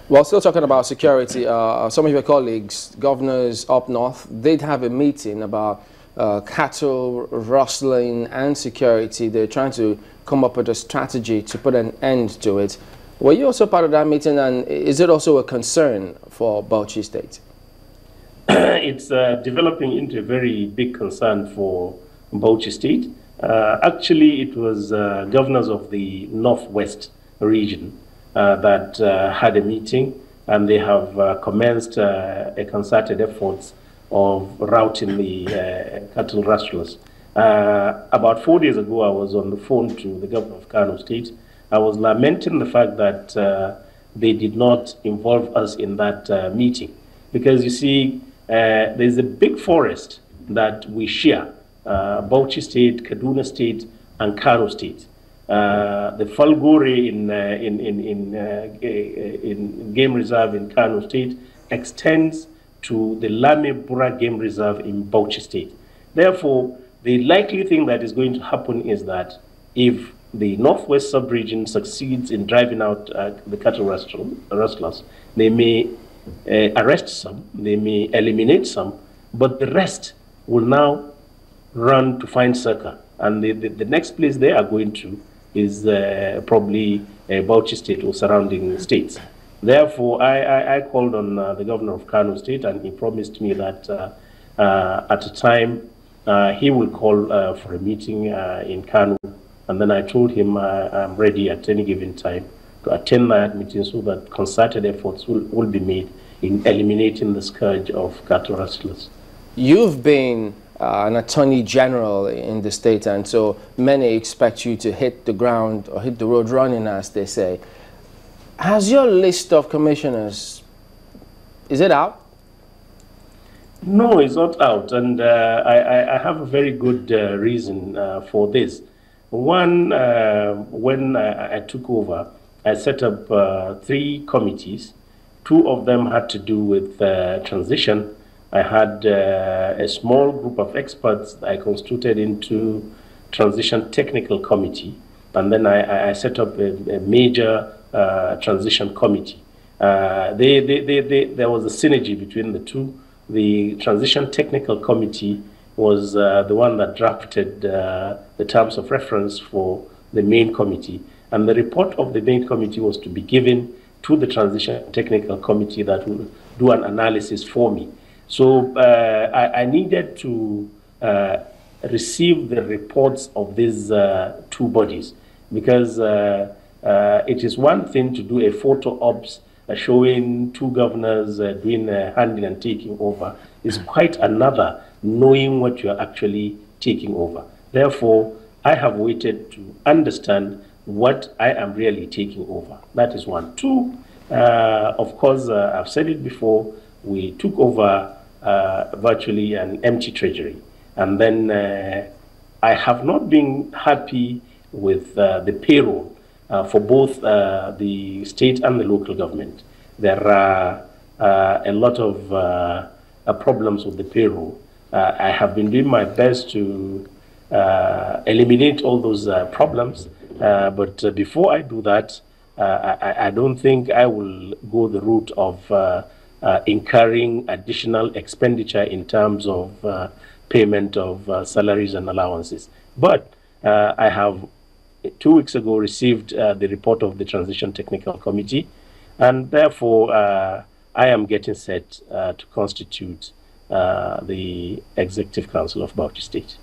Well, still talking about security, some of your colleagues, governors up north, they'd have a meeting about cattle, rustling, and security. They're trying to come up with a strategy to put an end to it. Were you also part of that meeting, and is it also a concern for Bauchi State? It's developing into a very big concern for Bauchi State. Actually, it was governors of the Northwest region that had a meeting, and they have commenced a concerted efforts of routing the cattle rustlers. About 4 days ago, I was on the phone to the governor of Kano State. I was lamenting the fact that they did not involve us in that meeting, because you see, there's a big forest that we share, Bauchi State, Kaduna State, and Kano State. The Falgore in Game Reserve in Kano State extends to the Lame Bura Game Reserve in Bauchi State. Therefore, the likely thing that is going to happen is that if the Northwest Sub-region succeeds in driving out the cattle rustlers, they may arrest some, they may eliminate some, but the rest will now run to find succor. And the next place they are going to is probably Bauchi State or surrounding states. Therefore, I called on the governor of Kano State, and he promised me that at a time he will call for a meeting in Kano. And then I told him I'm ready at any given time to attend that meeting so that concerted efforts will be made in eliminating the scourge of cattle rustlers. You've been an attorney general in the state, and so many expect you to hit the ground or hit the road running, as they say. Has your list of commissioners, is it out? No, it's not out, and I have a very good reason for this. One, when I took over, I set up 3 committees. 2 of them had to do with transition. I had a small group of experts I constituted into transition technical committee, and then I set up a major transition committee. There was a synergy between the 2. The transition technical committee was the one that drafted the terms of reference for the main committee, and the report of the main committee was to be given to the transition technical committee that will do an analysis for me. So I needed to receive the reports of these 2 bodies, because it is one thing to do a photo ops showing 2 governors doing handing and taking over. It's quite another knowing what you're actually taking over. Therefore, I have waited to understand what I am really taking over. That is 1. 2, of course, I've said it before, we took over virtually an empty treasury. And then I have not been happy with the payroll for both the state and the local government. There are a lot of problems with the payroll. I have been doing my best to eliminate all those problems, but before I do that, I don't think I will go the route of incurring additional expenditure in terms of payment of salaries and allowances. But I have 2 weeks ago received the report of the Transition Technical Committee, and therefore I am getting set to constitute the Executive Council of Bauchi State.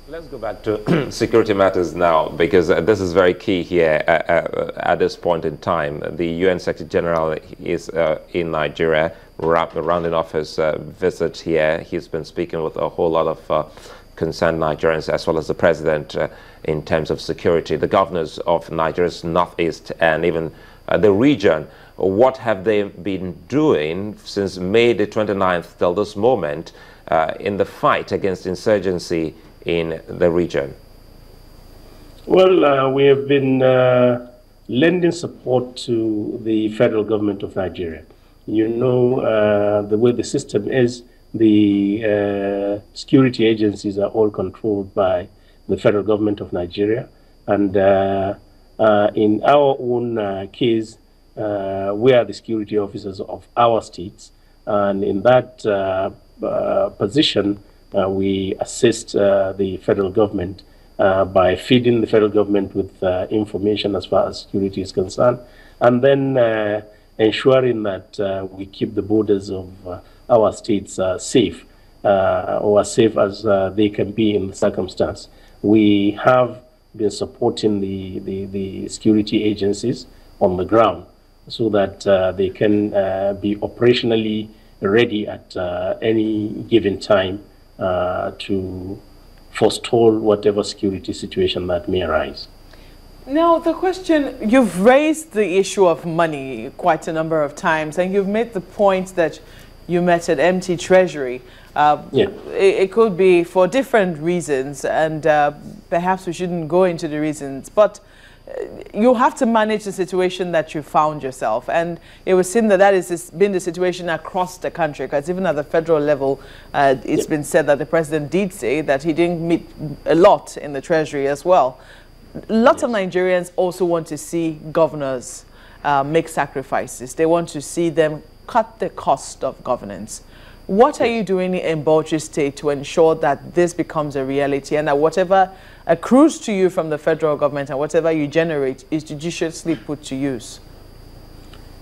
Let's go back to security matters now, because this is very key here at this point in time. The UN Secretary General is in Nigeria, rounding off his visit here. He's been speaking with a whole lot of concerned Nigerians, as well as the president, in terms of security. The governors of Nigeria's northeast and even the region, what have they been doing since May the 29th till this moment in the fight against insurgency in the region? Well, we have been lending support to the federal government of Nigeria. You know, the way the system is, the security agencies are all controlled by the federal government of Nigeria. And in our own case, we are the security officers of our states, and in that position, we assist the federal government by feeding the federal government with information as far as security is concerned, and then ensuring that we keep the borders of our states safe, or as safe as they can be in the circumstance. We have been supporting the security agencies on the ground so that they can be operationally ready at any given time to forestall whatever security situation that may arise. Now, the question, you've raised the issue of money quite a number of times, and you've made the point that you met an empty treasury. It could be for different reasons, and perhaps we shouldn't go into the reasons, but you have to manage the situation that you found yourself, and it was seen that that has been the situation across the country, because even at the federal level, it's been said that the president did say that he didn't meet a lot in the treasury as well. Lots of Nigerians also want to see governors make sacrifices. They want to see them cut the cost of governance. What are you doing in Bauchi State to ensure that this becomes a reality, and that whatever accrues to you from the federal government and whatever you generate is judiciously put to use?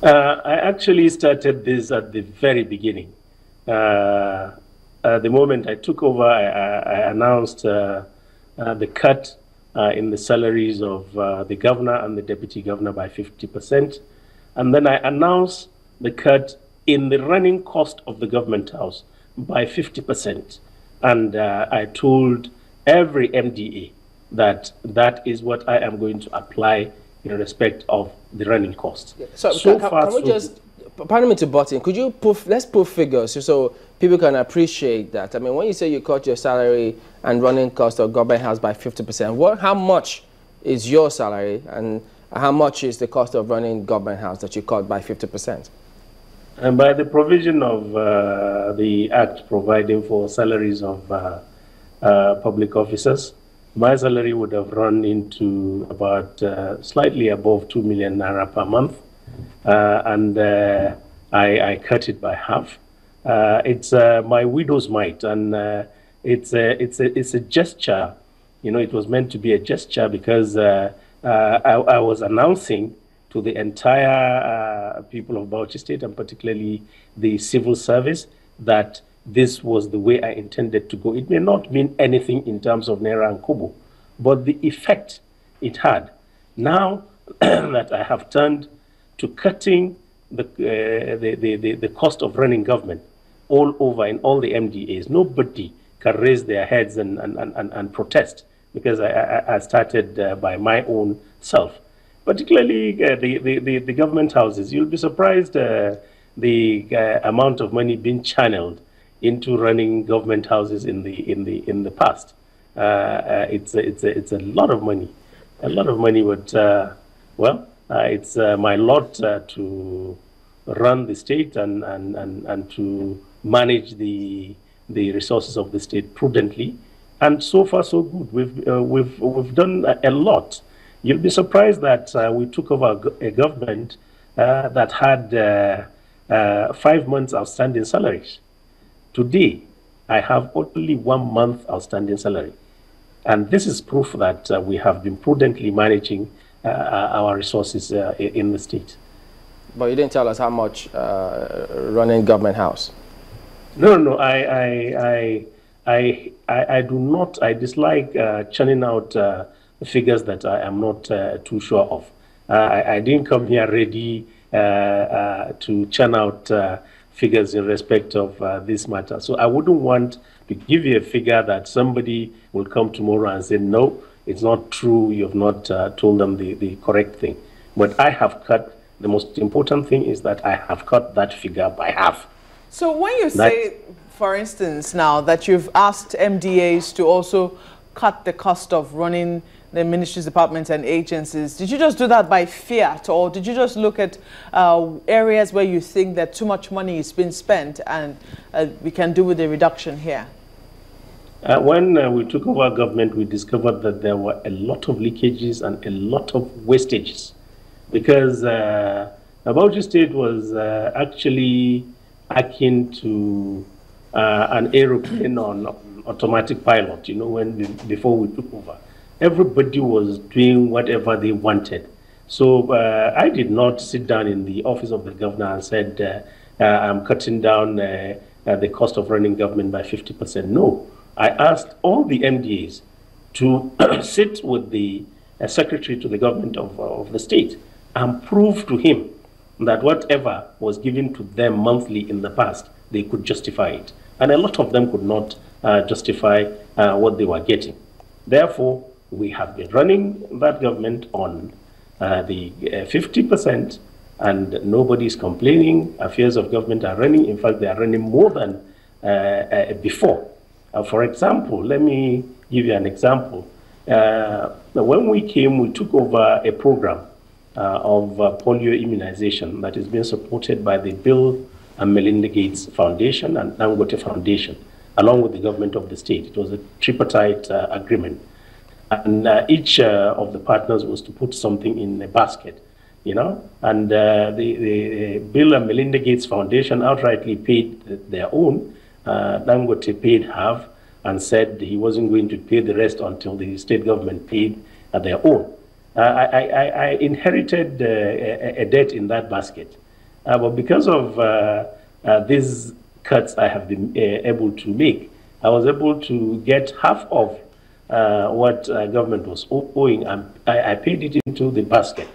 I actually started this at the very beginning. At the moment I took over, I announced the cut in the salaries of the governor and the deputy governor by 50%. And then I announced the cut in the running cost of the government house by 50%. And I told every MDA that that is what I am going to apply in respect of the running cost. Yeah. So can we just, pardon me to butt in, could you let's put figures so people can appreciate that. I mean, when you say you cut your salary and running cost of government house by 50%, how much is your salary and how much is the cost of running government house that you cut by 50%? And by the provision of the Act providing for salaries of public officers, my salary would have run into about slightly above 2 million naira per month, and I cut it by half. It's my widow's mite, and it's a gesture. You know, it was meant to be a gesture because I was announcing to the entire people of Bauchi State, and particularly the civil service, that this was the way I intended to go. It may not mean anything in terms of Naira and Kobo, but the effect it had. Now that I have turned to cutting the cost of running government all over in all the MDAs, nobody can raise their heads and protest, because I started by my own self. Particularly the government houses, you'll be surprised the amount of money being channeled into running government houses in the past. It's a lot of money, but well, it's my lot to run the state and to manage the resources of the state prudently, and so far so good. We've done a lot. You'll be surprised that we took over a government that had 5 months outstanding salaries. Today, I have only 1 month outstanding salary. And this is proof that we have been prudently managing our resources in the state. But you didn't tell us how much running government house. No, I do not. I dislike churning out figures that I am not too sure of. I didn't come here ready to churn out figures in respect of this matter. So I wouldn't want to give you a figure that somebody will come tomorrow and say, no, it's not true, you have not told them the correct thing. But I have cut, the most important thing is that I have cut that figure by half. So when you say, for instance, now that you've asked MDAs to also cut the cost of running the ministries, departments, and agencies, did you just do that by fiat, or did you just look at areas where you think that too much money is being spent and we can do with a reduction here? When we took over government, we discovered that there were a lot of leakages and a lot of wastages, because Bauchi State was actually akin to an aeroplane on automatic pilot, you know, before we took over. Everybody was doing whatever they wanted. So I did not sit down in the office of the governor and said, I'm cutting down the cost of running government by 50%. No, I asked all the MDAs to sit with the secretary to the government of the state and prove to him that whatever was given to them monthly in the past, they could justify it. And a lot of them could not justify what they were getting. Therefore, we have been running that government on the 50%, and nobody is complaining. Affairs of government are running. In fact, they are running more than before. For example, let me give you an example. When we came, we took over a program of polio immunization that is being supported by the Bill and Melinda Gates Foundation and Dangote Foundation, along with the government of the state. It was a tripartite agreement. And each of the partners was to put something in a basket, you know. And the Bill and Melinda Gates Foundation outrightly paid their own. Dangote paid half and said he wasn't going to pay the rest until the state government paid their own. I inherited a debt in that basket. But because of these cuts I have been able to make, I was able to get half of what government was owing, and I paid it into the basket.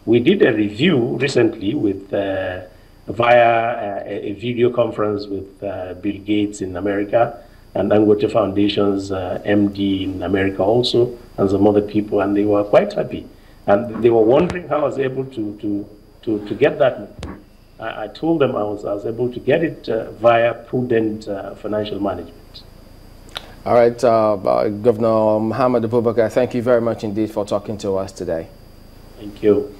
We did a review recently with via a video conference with Bill Gates in America and Dangote Foundation's MD in America also, and some other people, and they were quite happy. And they were wondering how I was able to get that. I told them I was able to get it via prudent financial management. All right, Governor Mohammed Abubakar, thank you very much indeed for talking to us today. Thank you.